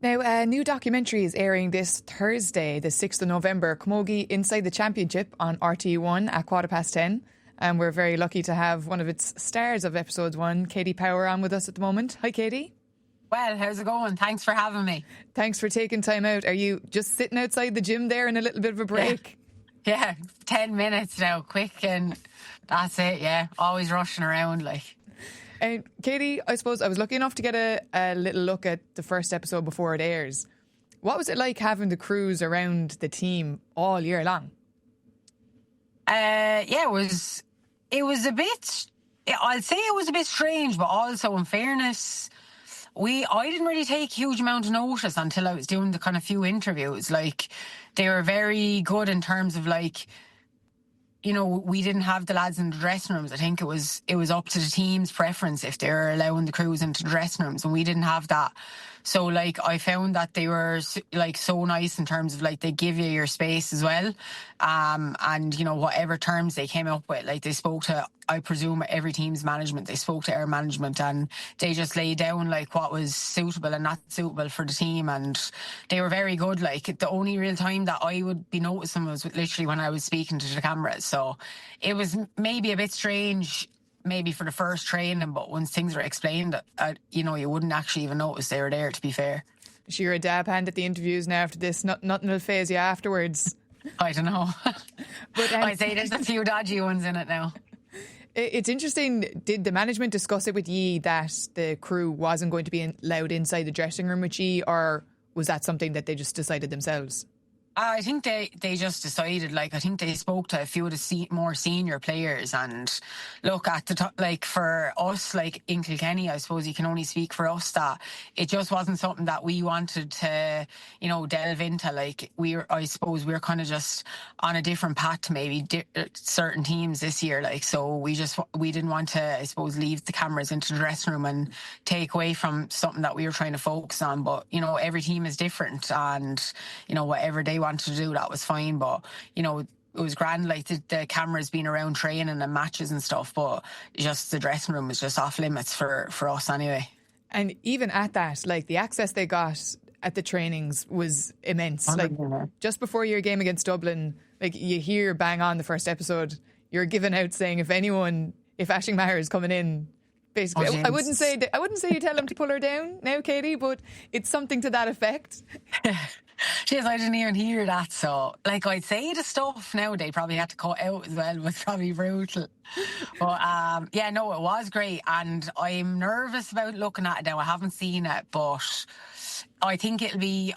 Now, a new documentary is airing this Thursday, the 6th of November, Camogie Inside the Championship on RTE1 at 10:15. And we're very lucky to have one of its stars of episode 1, Katie Power, on with us at the moment. Hi, Katie. Well, how's it going? Thanks for having me. Thanks for taking time out. Are you just sitting outside the gym there in a little bit of a break? Yeah, 10 minutes now, quick, and that's it, yeah. Always rushing around, like. And Katie, I suppose I was lucky enough to get a little look at the first episode before it airs. What was it like having the crews around the team all year long? Yeah, it was a bit, I'd say it was a bit strange, but also in fairness, I didn't really take a huge amount of notice until I was doing the kind of few interviews. Like, they were very good in terms of, like, you know, we didn't have the lads in the dressing rooms. I think it was up to the team's preference if they were allowing the crews into the dressing rooms, and we didn't have that. So, like, I found that they were, like, so nice in terms of, like, they give you your space as well. And, you know, whatever terms they came up with, like, they spoke to, I presume, every team's management. They spoke to our management, and they just laid down, like, what was suitable and not suitable for the team. And they were very good. Like, the only real time that I would be noticing was literally when I was speaking to the cameras. So it was maybe a bit strange, maybe for the first training, but once things were explained, you know, you wouldn't actually even notice they were there, to be fair. So you're a dab hand at the interviews now after this. Nothing will faze you afterwards. I don't know. But I'd say there's a few dodgy ones in it now. It's interesting. Did the management discuss it with ye that the crew wasn't going to be allowed inside the dressing room with ye, or was that something that they just decided themselves? I think they just decided, like, I think they spoke to a few of the more senior players, and look, at the like, for us, like, in Kilkenny, I suppose you can only speak for us, that it just wasn't something that we wanted to, you know, delve into. Like, I suppose we're kind of just on a different path to maybe certain teams this year, like, so we didn't want to, I suppose, leave the cameras into the dressing room and take away from something that we were trying to focus on. But, you know, every team is different, and, you know, whatever they wanted to do, that was fine. But, you know, it was grand, like, the cameras being around training and matches and stuff, but just the dressing room was just off limits for us anyway. And even at that, like, the access they got at the trainings was immense. Like, just before your game against Dublin, like, you hear bang on the first episode, you're giving out saying if Aisling Maher is coming in, basically, I wouldn't say you tell him to pull her down now, Katie, but it's something to that effect. Jeez, I didn't even hear that. So, like, I'd say the stuff now they probably had to cut out as well was probably brutal. But yeah, no, it was great, and I'm nervous about looking at it now. I haven't seen it, but I think it'll be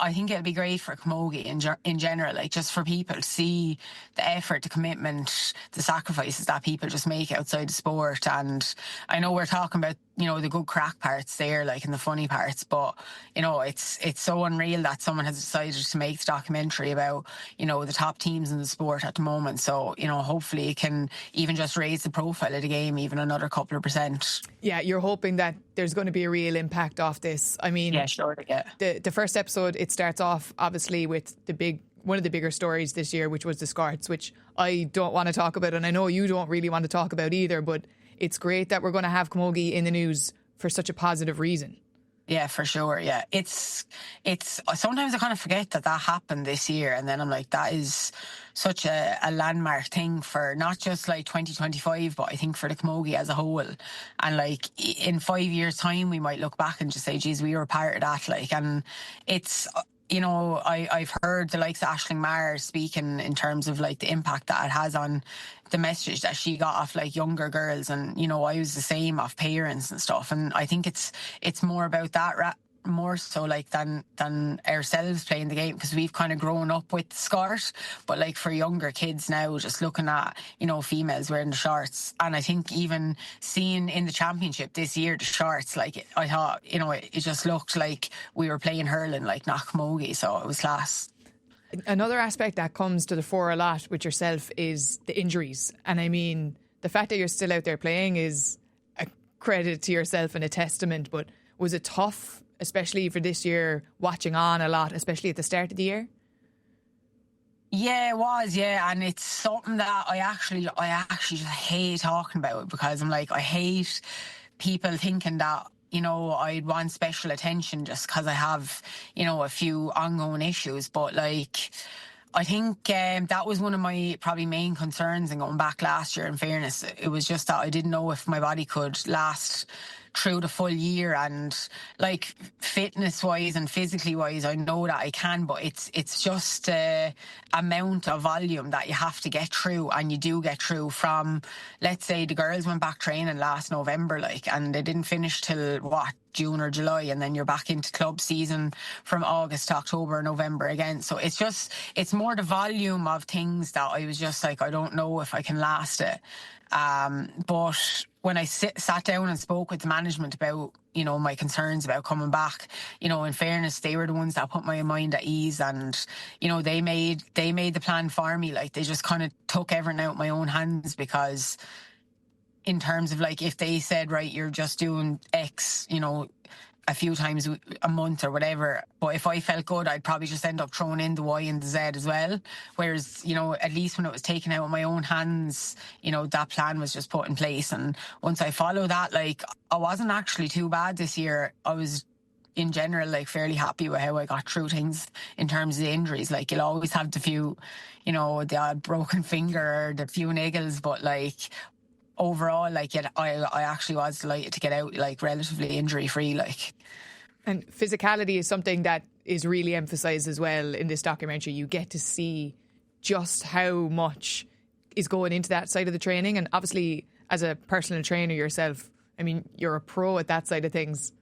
great for Camogie in general, like, just for people to see the effort, the commitment, the sacrifices that people just make outside the sport. And I know we're talking about, you know, the good crack parts there, like, and the funny parts, but, you know, it's so unreal that someone has decided to make the documentary about, you know, the top teams in the sport at the moment. So, you know, hopefully it can even just raise the profile of the game even another couple of percent. Yeah, you're hoping that there's going to be a real impact off this. I mean, yeah, sure, yeah. The first episode, it starts off obviously with one of the bigger stories this year, which was the Scarts, which I don't want to talk about, and I know you don't really want to talk about either, but it's great that we're going to have Camogie in the news for such a positive reason. Yeah, for sure. Yeah, it's sometimes I kind of forget that happened this year, and then I'm like, that is such a landmark thing for not just like 2025, but I think for the Camogie as a whole. And like, in 5 years' time, we might look back and just say, geez, we were part of that. Like, and it's, you know, I've heard the likes of Aisling Maher speaking in terms of, like, the impact that it has on the message that she got off, like, younger girls, and, you know, I was the same off parents and stuff, and I think it's more about that more so, like, than ourselves playing the game, because we've kind of grown up with the skirt. But, like, for younger kids now, just looking at, you know, females wearing the shorts, and I think even seeing in the championship this year the shorts, like, I thought, you know, it just looked like we were playing hurling, like, not camogie, so it was class. Another aspect that comes to the fore a lot with yourself is the injuries. And I mean, the fact that you're still out there playing is a credit to yourself and a testament. But was it tough, especially for this year, watching on a lot, especially at the start of the year? Yeah, it was, yeah. And it's something that I actually just hate talking about, because I'm like, I hate people thinking that you know, I'd want special attention just because I have, you know, a few ongoing issues. But like, I think that was one of my probably main concerns in going back last year, in fairness. It was just that I didn't know if my body could last through the full year, and like fitness wise and physically wise I know that I can, but it's just the amount of volume that you have to get through, and you do get through. From, let's say, the girls went back training last November, like, and they didn't finish till what, June or July, and then you're back into club season from August to October, November again. So it's more the volume of things that I was just like, I don't know if I can last it. But when I sat down and spoke with the management about, you know, my concerns about coming back, you know, in fairness, they were the ones that put my mind at ease, and, you know, they made the plan for me. Like, they just kind of took everything out of my own hands, because in terms of, like, if they said, right, you're just doing X, you know, a few times a month or whatever, but if I felt good, I'd probably just end up throwing in the Y and the Z as well. Whereas, you know, at least when it was taken out of my own hands, you know, that plan was just put in place. And once I followed that, like, I wasn't actually too bad this year. I was, in general, like, fairly happy with how I got through things in terms of the injuries. Like, you'll always have the few, you know, the odd broken finger or the few niggles, but like, overall, like, I actually was delighted to get out, like, relatively injury free, like. And physicality is something that is really emphasised as well in this documentary. You get to see just how much is going into that side of the training, and obviously, as a personal trainer yourself, I mean, you're a pro at that side of things.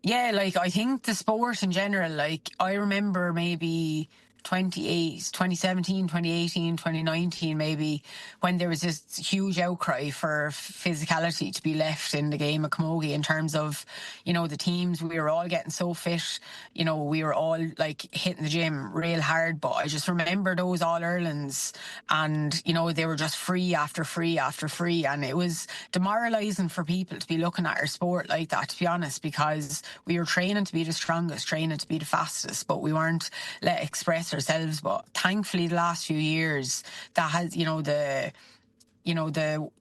Yeah, like, I think the sport in general, like, I remember maybe 2017, 2018, 2019 maybe, when there was this huge outcry for physicality to be left in the game of camogie, in terms of, you know, the teams, we were all getting so fit, you know, we were all like hitting the gym real hard. But I just remember those All-Irelands, and, you know, they were just free after free after free, and it was demoralising for people to be looking at our sport like that, to be honest, because we were training to be the strongest, training to be the fastest, but we weren't let express ourselves. But thankfully, the last few years, that has, you know, the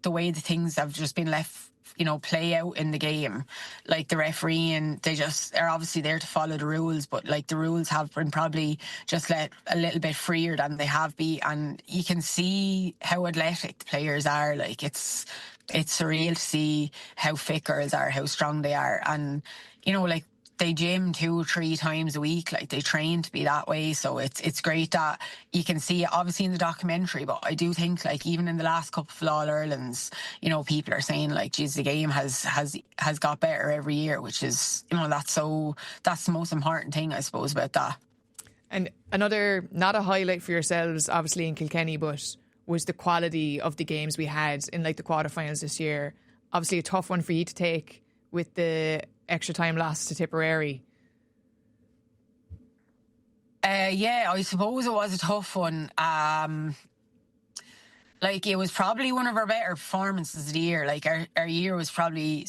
way the things have just been left, you know, play out in the game, like the referee, and they just are obviously there to follow the rules, but like, the rules have been probably just let a little bit freer than they have been, and you can see how athletic the players are. Like, it's surreal to see how fit girls are, how strong they are, and, you know, like, they gym 2 or 3 times a week. Like, they train to be that way. So it's great that you can see it obviously in the documentary. But I do think, like, even in the last couple of All-Irelands, you know, people are saying, like, geez, the game has got better every year, which is, you know, that's the most important thing, I suppose, about that. And another, not a highlight for yourselves, obviously, in Kilkenny, but was the quality of the games we had in, like, the quarterfinals this year. Obviously a tough one for you to take with the extra time loss to Tipperary. Yeah, I suppose it was a tough one. Like, it was probably one of our better performances of the year. Like, our year was probably,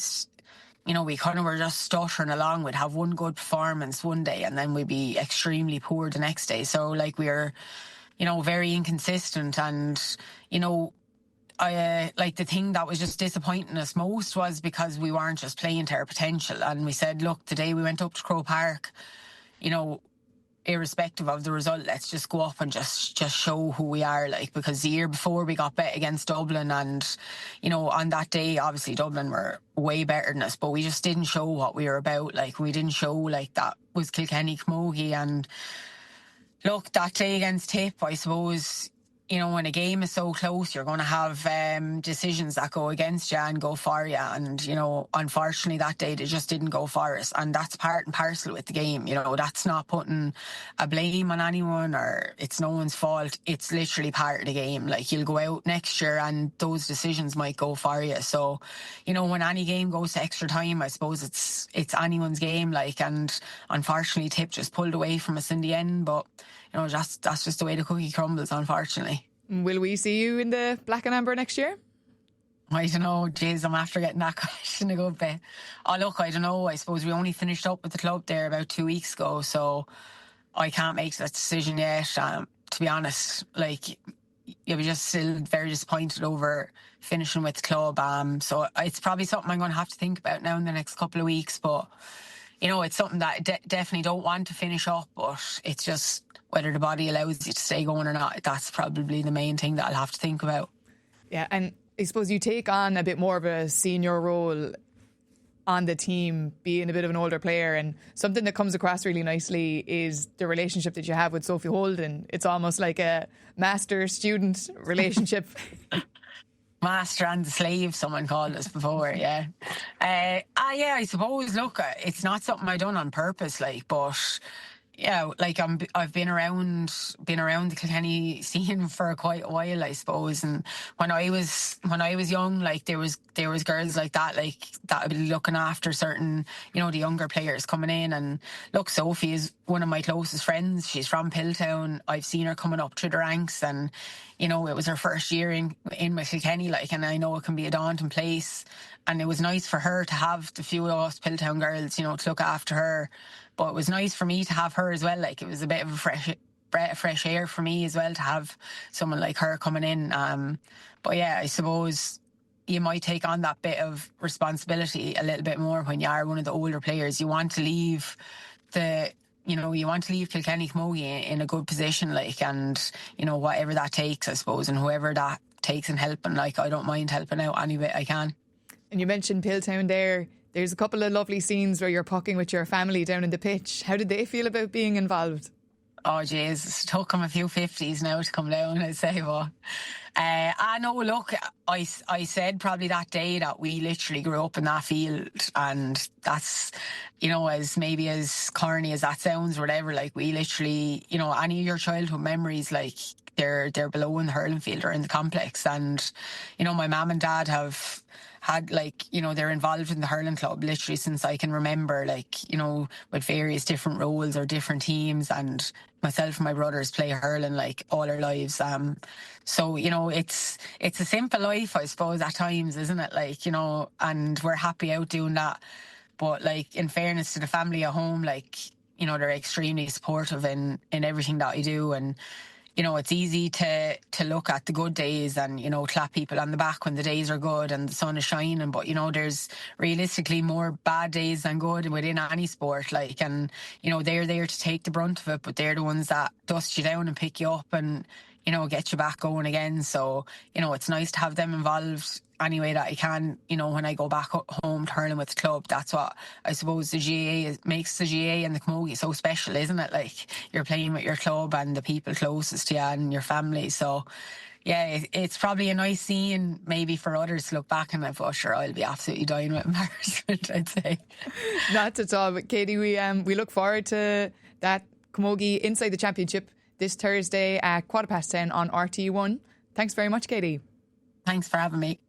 you know, we kind of were just stuttering along. We'd have one good performance one day, and then we'd be extremely poor the next day. So, like, we were, you know, very inconsistent. And, you know, like, the thing that was just disappointing us most was because we weren't just playing to our potential. And we said, look, the day we went up to Croke Park, you know, irrespective of the result, let's just go up and just show who we are. Like, because the year before we got bet against Dublin, and, you know, on that day, obviously Dublin were way better than us, but we just didn't show what we were about. Like, we didn't show, like, that was Kilkenny Camogie. And look, that day against Tip, I suppose, you know, when a game is so close, you're going to have decisions that go against you and go for you. And, you know, unfortunately, that day they just didn't go for us. And that's part and parcel with the game. You know, that's not putting a blame on anyone, or it's no one's fault. It's literally part of the game. Like, you'll go out next year and those decisions might go for you. So, you know, when any game goes to extra time, I suppose it's anyone's game. Like, and unfortunately, Tip just pulled away from us in the end. But, you know, that's just the way the cookie crumbles, unfortunately. Will we see you in the black and amber next year? I don't know, jeez, I'm after getting that question a good bit. Oh, look, I don't know. I suppose we only finished up with the club there about 2 weeks ago, so I can't make that decision yet. To be honest, like, you'll be just still very disappointed over finishing with the club. So it's probably something I'm going to have to think about now in the next couple of weeks. But, you know, it's something that I definitely don't want to finish up, but it's just whether the body allows you to stay going or not. That's probably the main thing that I'll have to think about. Yeah, and I suppose you take on a bit more of a senior role on the team, being a bit of an older player, and something that comes across really nicely is the relationship that you have with Sophie Holden. It's almost like a master-student relationship. Master and the slave, someone called us before, yeah. Yeah, I suppose, look, it's not something I done on purpose, like, but yeah, like I've been around the Kilkenny scene for quite a while, I suppose. And when I was young, like there was girls like that would be looking after certain, you know, the younger players coming in. And look, Sophie is one of my closest friends. She's from Piltown. I've seen her coming up through the ranks, and you know, it was her first year in with Kilkenny, like, and I know it can be a daunting place. And it was nice for her to have the few of us Piltown girls, you know, to look after her. But it was nice for me to have her as well. Like, it was a bit of a breath of fresh air for me as well to have someone like her coming in. But yeah, I suppose you might take on that bit of responsibility a little bit more when you are one of the older players. You want to leave Kilkenny Camogie in a good position, like, and you know, whatever that takes, I suppose, and whoever that takes in helping, like, I don't mind helping out any bit I can. And you mentioned Piltown there. There's a couple of lovely scenes where you're pucking with your family down in the pitch. How did they feel about being involved? Oh, jeez, it took them a few 50s now to come down, I'd say. But I know, look, I said probably that day that we literally grew up in that field, and that's, you know, as maybe as corny as that sounds, or whatever, like, we literally, you know, any of your childhood memories, like, they're below in the hurling field or in the complex. And, you know, my mum and dad have had, like, you know, they're involved in the hurling club literally since I can remember, like, you know, with various different roles or different teams, and myself and my brothers play hurling like all our lives. So, you know, it's a simple life, I suppose, at times, isn't it? Like, you know, and we're happy out doing that. But, like, in fairness to the family at home, like, you know, they're extremely supportive in everything that I do. And, you know, it's easy to look at the good days and, you know, clap people on the back when the days are good and the sun is shining. But, you know, there's realistically more bad days than good within any sport. Like, and, you know, they're there to take the brunt of it, but they're the ones that dust you down and pick you up and, you know, get you back going again. So, you know, it's nice to have them involved any way that I can, you know, when I go back home to hurling with the club. That's what I suppose the GAA makes the GAA and the Camogie so special, isn't it? Like, you're playing with your club and the people closest to you and your family. So yeah, it's probably a nice scene maybe for others to look back on it, but sure, I'll be absolutely dying with embarrassment, I'd say. Not at all. But Katie, we look forward to that Camogie Inside the Championship this Thursday at 10:15 on RTE1. Thanks very much, Katie. Thanks for having me.